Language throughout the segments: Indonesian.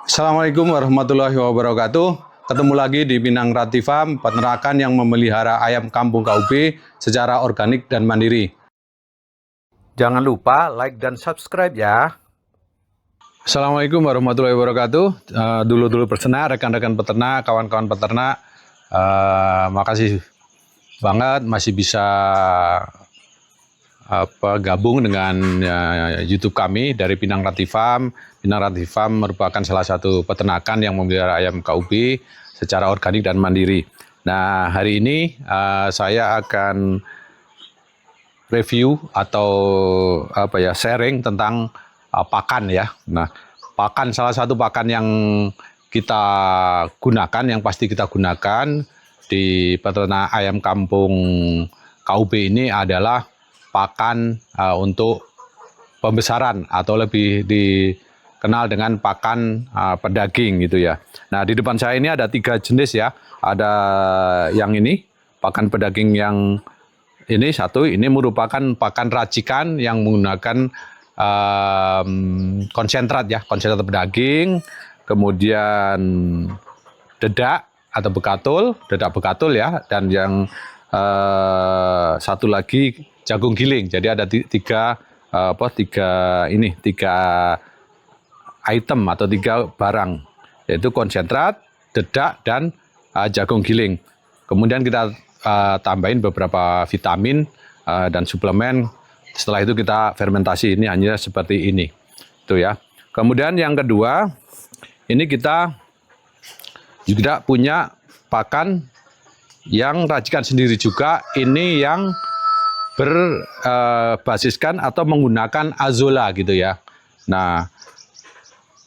Assalamualaikum warahmatullahi wabarakatuh. Ketemu lagi di Pinang Rati Farm, peternakan yang memelihara ayam kampung KUB secara organik dan mandiri. Jangan lupa like dan subscribe ya. Assalamualaikum warahmatullahi wabarakatuh. Dulu-dulu peternak, rekan-rekan peternak, kawan-kawan peternak, makasih banget masih bisa gabung dengan YouTube kami dari Pinang Rati Farm. Pinang Rati Farm merupakan salah satu peternakan yang memelihara ayam KUB secara organik dan mandiri. Nah, hari ini saya akan review atau sharing tentang pakan ya. Nah, pakan, salah satu pakan yang kita gunakan, yang pasti kita gunakan di peternak ayam kampung KUB ini adalah pakan untuk pembesaran atau lebih dikenal dengan pakan pedaging gitu ya. Nah, di depan saya ini ada 3 jenis ya. Ada yang ini, pakan pedaging yang ini satu, ini merupakan pakan racikan yang menggunakan konsentrat ya, konsentrat pedaging, kemudian dedak atau dedak bekatul ya, dan yang satu lagi jagung giling. Jadi ada tiga item atau 3 barang, yaitu konsentrat, dedak, dan jagung giling. Kemudian kita tambahin beberapa vitamin dan suplemen. Setelah itu kita fermentasi. Ini hanya seperti ini, itu ya. Kemudian yang kedua, ini kita juga punya pakan yang racikan sendiri juga. Ini yang berbasiskan atau menggunakan azolla gitu ya. Nah,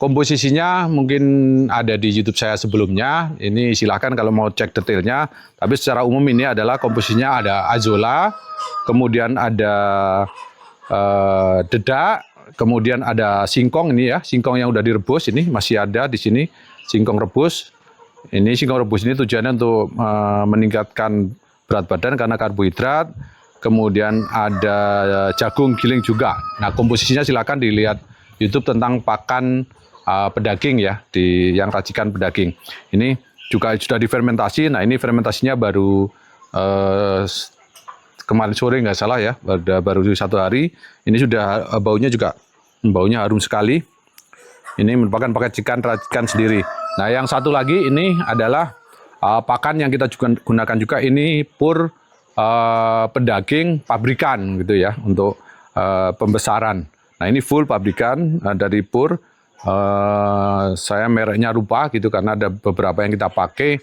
komposisinya mungkin ada di YouTube saya sebelumnya. Ini silahkan kalau mau cek detailnya. Tapi secara umum ini adalah komposisinya ada azolla, kemudian ada dedak, kemudian ada singkong ini ya, singkong yang udah direbus ini masih ada di sini, singkong rebus. Ini singkong rebus ini tujuannya untuk meningkatkan berat badan karena karbohidrat. Kemudian ada jagung giling juga. Nah, komposisinya silakan dilihat YouTube tentang pakan pedaging ya, yang racikan pedaging. Ini juga sudah difermentasi. Nah, ini fermentasinya baru kemarin sore nggak salah ya, baru 1 hari. Ini sudah baunya harum sekali. Ini merupakan pakan racikan sendiri. Nah, yang satu lagi ini adalah pakan yang kita juga gunakan juga, ini pur pedaging pabrikan gitu ya, untuk pembesaran. Nah, ini full pabrikan dari pur. Saya mereknya lupa gitu karena ada beberapa yang kita pakai.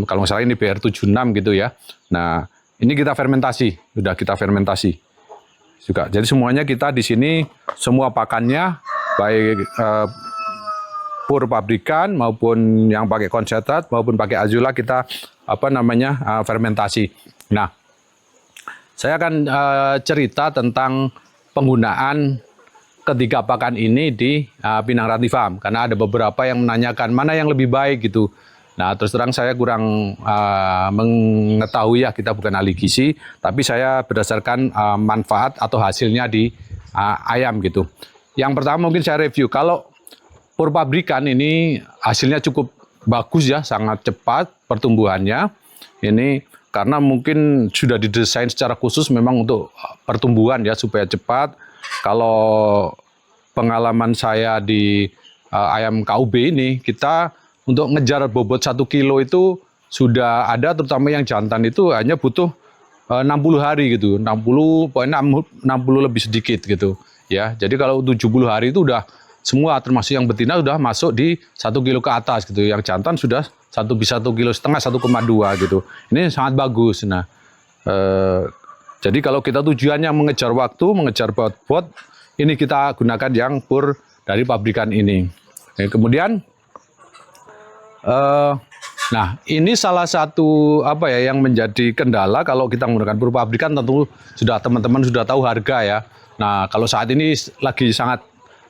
Kalau nggak salah ini BR76 gitu ya. Nah, ini kita fermentasi, sudah kita fermentasi juga. Jadi semuanya kita di sini, semua pakannya baik pur pabrikan maupun yang pakai konsentrat maupun pakai azolla kita fermentasi. Nah, saya akan cerita tentang penggunaan ketiga pakan ini di Pinang Rati Farm, karena ada beberapa yang menanyakan mana yang lebih baik gitu. Nah, terus terang saya kurang mengetahui ya, kita bukan ahli gizi, tapi saya berdasarkan manfaat atau hasilnya di ayam gitu. Yang pertama mungkin saya review, kalau pur pabrikan ini hasilnya cukup bagus ya, sangat cepat pertumbuhannya. Ini karena mungkin sudah didesain secara khusus memang untuk pertumbuhan ya, supaya cepat. Kalau pengalaman saya di ayam KUB ini, kita untuk ngejar bobot 1 kilo itu sudah ada, terutama yang jantan itu hanya butuh 60 hari gitu, 60 lebih sedikit gitu ya. Jadi kalau 70 hari itu udah semua, termasuk yang betina, sudah masuk di 1 kilo ke atas gitu. Yang jantan sudah 1,5 kilo, 1,2 gitu. Ini sangat bagus. Nah, jadi kalau kita tujuannya mengejar waktu, mengejar bobot, ini kita gunakan yang pur dari pabrikan ini. Kemudian, nah ini salah satu yang menjadi kendala kalau kita menggunakan pur pabrikan. Tentu teman-teman sudah tahu harga ya. Nah, kalau saat ini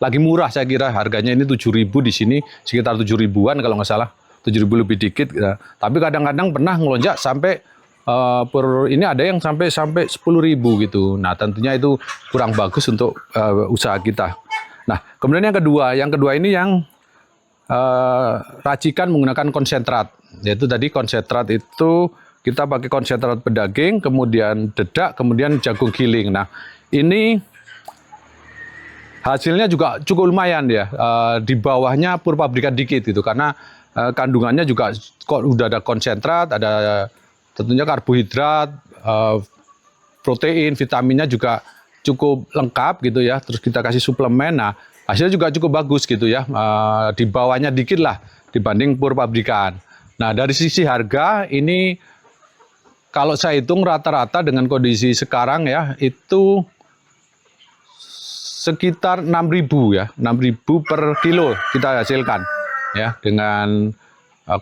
lagi murah, saya kira harganya ini 7.000 di sini, sekitar 7.000-an kalau nggak salah, 7.000 lebih dikit. Ya. Tapi kadang-kadang pernah ngelonjak sampai ini ada yang sampai 10.000 gitu. Nah, tentunya itu kurang bagus untuk usaha kita. Nah, kemudian yang kedua ini yang racikan menggunakan konsentrat. Yaitu tadi konsentrat itu kita pakai konsentrat pedaging, kemudian dedak, kemudian jagung giling. Nah, ini hasilnya juga cukup lumayan ya. Di bawahnya pur pabrikan dikit gitu, karena kandungannya juga udah ada konsentrat, ada tentunya karbohidrat, protein, vitaminnya juga cukup lengkap gitu ya. Terus kita kasih suplemen, nah hasilnya juga cukup bagus gitu ya. Di bawahnya dikit lah dibanding pur pabrikan. Nah, dari sisi harga ini kalau saya hitung rata-rata dengan kondisi sekarang ya, itu sekitar 6.000 ya, 6.000 per kilo kita hasilkan ya, dengan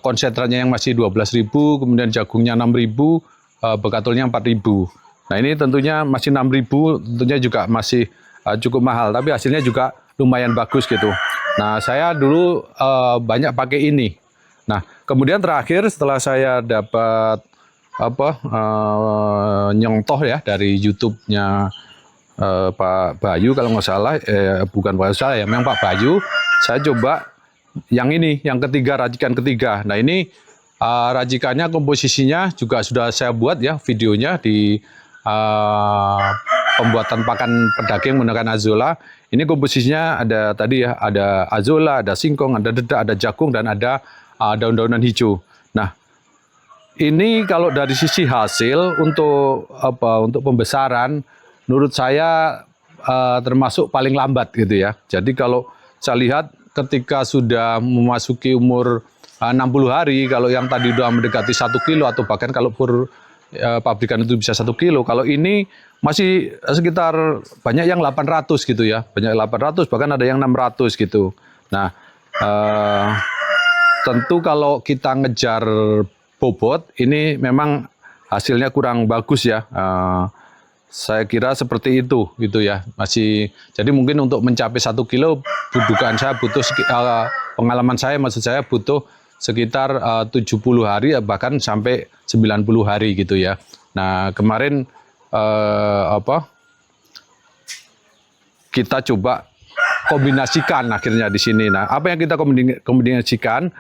konsentratnya yang masih 12.000, kemudian jagungnya 6.000, bekatulnya 4.000. Nah, ini tentunya masih 6.000, tentunya juga masih cukup mahal, tapi hasilnya juga lumayan bagus gitu. Nah, saya dulu banyak pakai ini. Nah, kemudian terakhir setelah saya dapat nyontoh ya dari YouTube-nya Pak Bayu kalau nggak salah, bukan Pak salah ya, memang Pak Bayu. Saya coba yang ini, yang ketiga, racikan ketiga. Nah, ini racikannya, komposisinya juga sudah saya buat ya videonya di pembuatan pakan pedaging menggunakan azolla. Ini komposisinya ada tadi ya, ada azolla, ada singkong, ada dedak, ada jagung, dan ada daun-daunan hijau. Nah, ini kalau dari sisi hasil untuk pembesaran, menurut saya termasuk paling lambat gitu ya. Jadi kalau saya lihat ketika sudah memasuki umur 60 hari, kalau yang tadi sudah mendekati 1 kilo, atau bahkan kalau pur pabrikan itu bisa 1 kilo, kalau ini masih sekitar banyak yang 800 gitu ya. Banyak 800, bahkan ada yang 600 gitu. Nah, tentu kalau kita ngejar bobot, ini memang hasilnya kurang bagus ya. Saya kira seperti itu gitu ya. Masih, jadi mungkin untuk mencapai 1 kilo, bukan saya butuh pengalaman saya, maksud saya butuh sekitar 70 hari bahkan sampai 90 hari gitu ya. Nah, kemarin kita coba kombinasikan akhirnya di sini. Nah, apa yang kita kombinasikan?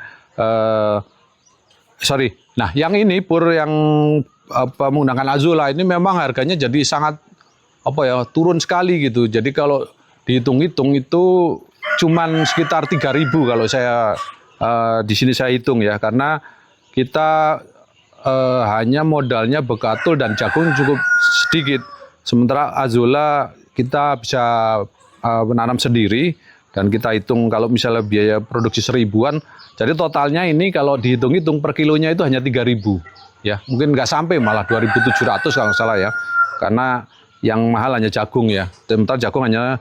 Nah, yang ini pur yang menggunakan azolla ini memang harganya jadi sangat turun sekali gitu. Jadi kalau dihitung-hitung itu cuman sekitar 3.000 kalau saya di sini saya hitung ya, karena kita hanya modalnya bekatul dan jagung cukup sedikit. Sementara azolla kita bisa menanam sendiri, dan kita hitung kalau misalnya biaya produksi 1.000-an, jadi totalnya ini kalau dihitung-hitung per kilonya itu hanya 3.000 ya, mungkin nggak sampai, malah 2.700 kalau nggak salah ya, karena yang mahal hanya jagung ya, sementara jagung hanya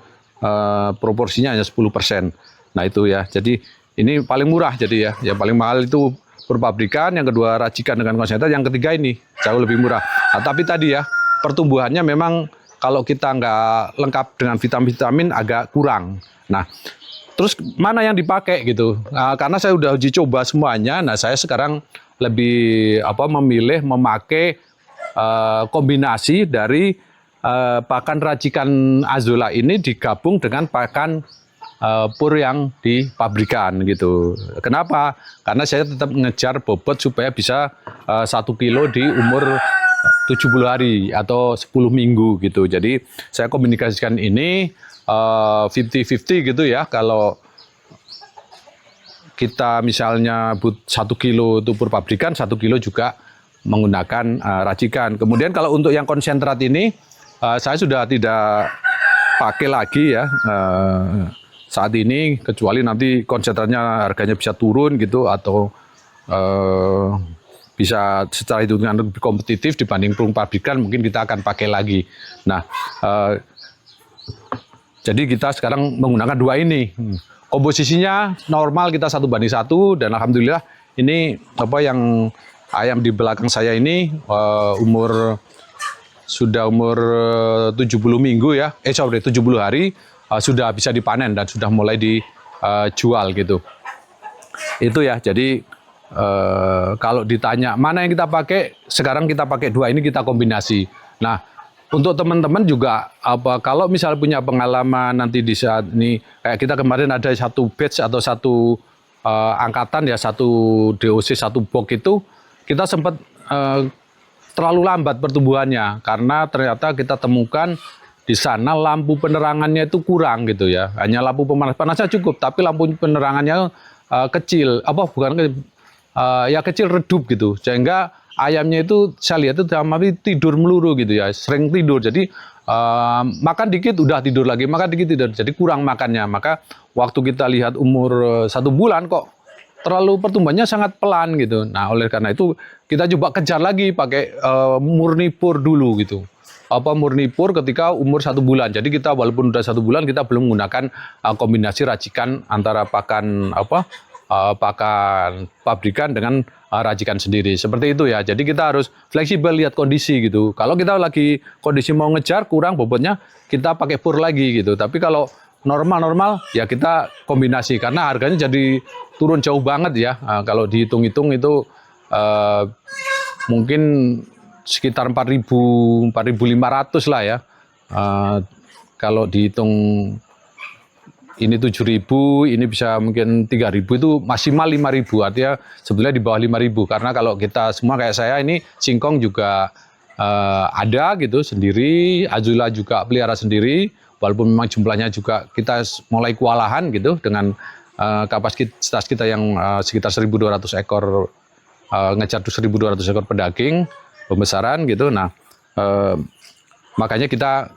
proporsinya hanya 10%. Nah, itu ya, jadi ini paling murah jadi ya, paling mahal itu perpabrikan, yang kedua racikan dengan konsentrat, yang ketiga ini jauh lebih murah. Nah, tapi tadi ya, pertumbuhannya memang kalau kita nggak lengkap dengan vitamin-vitamin agak kurang. Nah, terus mana yang dipakai gitu? Nah, karena saya udah uji coba semuanya, nah saya sekarang lebih memilih memakai kombinasi dari pakan racikan azolla ini digabung dengan pakan pur yang di pabrikan gitu. Kenapa? Karena saya tetap ngejar bobot supaya bisa 1 kilo di umur 70 hari atau 10 minggu gitu. Jadi saya komunikasikan ini 50-50 gitu ya. Kalau kita misalnya 1 kilo itu pur pabrikan, 1 kilo juga menggunakan racikan. Kemudian kalau untuk yang konsentrat ini saya sudah tidak pakai lagi ya saat ini, kecuali nanti konsentratnya harganya bisa turun gitu, atau bisa secara hitungan lebih kompetitif dibanding pur pabrikan, mungkin kita akan pakai lagi. Nah, jadi kita sekarang menggunakan 2 ini. Komposisinya normal kita 1:1, dan alhamdulillah ini yang ayam di belakang saya ini sudah umur 70 minggu ya, 70 hari sudah bisa dipanen dan sudah mulai dijual gitu. Itu ya, jadi kalau ditanya mana yang kita pakai, sekarang kita pakai 2 ini, kita kombinasi. Nah, untuk teman-teman juga kalau misalnya punya pengalaman nanti di saat ini, kayak kita kemarin ada 1 batch atau 1 angkatan ya, satu DOC satu box itu kita sempat terlalu lambat pertumbuhannya karena ternyata kita temukan di sana lampu penerangannya itu kurang gitu ya. Hanya lampu panasnya cukup, tapi lampu penerangannya kecil, ya kecil redup gitu. Sehingga ayamnya itu saya lihat itu tidur melulu gitu ya, sering tidur. Jadi makan dikit udah tidur lagi, makan dikit tidur. Jadi kurang makannya. Maka waktu kita lihat umur 1 bulan kok terlalu pertumbuhannya sangat pelan gitu. Nah, oleh karena itu kita coba kejar lagi pakai murni pur dulu gitu. Murni pur ketika umur 1 bulan. Jadi kita walaupun udah 1 bulan kita belum menggunakan kombinasi racikan antara pakan pakan pabrikan dengan racikan sendiri. Seperti itu ya. Jadi kita harus fleksibel lihat kondisi gitu. Kalau kita lagi kondisi mau ngejar kurang bobotnya, kita pakai pur lagi gitu. Tapi kalau normal-normal ya kita kombinasi karena harganya jadi turun jauh banget ya. Kalau dihitung-hitung itu mungkin sekitar 4.000, 4.500 lah ya. Kalau dihitung ini 7.000, ini bisa mungkin 3.000, itu maksimal 5.000. Artinya sebetulnya di bawah 5.000. Karena kalau kita semua kayak saya ini singkong juga ada gitu sendiri, azula juga pelihara sendiri. Walaupun memang jumlahnya juga kita mulai kewalahan gitu dengan kapasitas kita yang sekitar 1.200 ekor, ngejar 1.200 ekor pedaging pembesaran gitu. Nah, makanya kita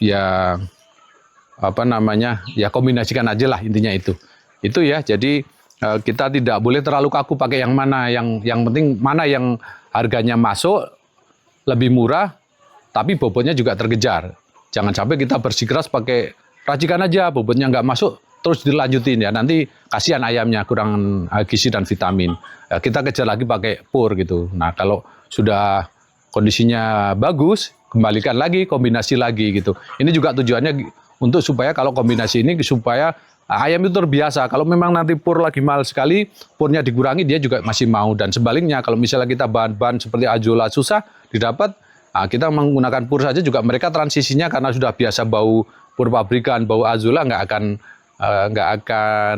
ya ya kombinasikan aja lah intinya itu ya. Jadi kita tidak boleh terlalu kaku pakai yang mana, yang penting mana yang harganya masuk lebih murah tapi bobotnya juga terkejar. Jangan sampai kita bersikeras pakai racikan aja, bobotnya nggak masuk terus dilanjutin ya, nanti kasihan ayamnya kurang gizi dan vitamin. Kita kejar lagi pakai pur gitu. Nah, kalau sudah kondisinya bagus, kembalikan lagi, kombinasi lagi gitu. Ini juga tujuannya untuk supaya kalau kombinasi ini supaya ayam itu terbiasa. Kalau memang nanti pur lagi mahal sekali, purnya dikurangi dia juga masih mau. Dan sebaliknya kalau misalnya kita bahan-bahan seperti azolla susah didapat, kita menggunakan pur saja juga mereka transisinya karena sudah biasa bau pur pabrikan, bau azolla nggak akan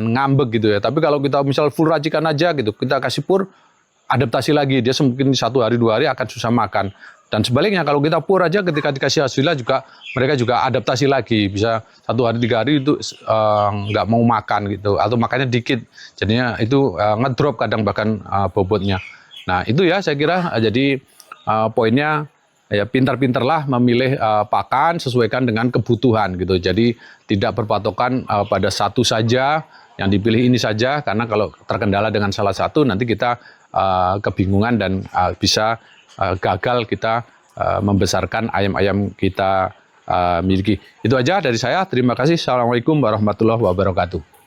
ngambek gitu ya. Tapi kalau kita misal full racikan aja gitu, kita kasih pur, adaptasi lagi, dia mungkin 1 hari 2 hari akan susah makan. Dan sebaliknya kalau kita pur aja ketika dikasih azolla juga mereka juga adaptasi lagi, bisa 1 hari 3 hari itu nggak mau makan gitu atau makannya dikit, jadinya itu ngedrop kadang bahkan bobotnya. Nah itu ya saya kira jadi poinnya ya pintar-pintarlah memilih pakan sesuaikan dengan kebutuhan gitu. Jadi tidak berpatokan pada satu saja, yang dipilih ini saja, karena kalau terkendala dengan salah satu nanti kita kebingungan dan bisa gagal kita membesarkan ayam-ayam kita miliki. Itu aja dari saya. Terima kasih. Assalamualaikum warahmatullahi wabarakatuh.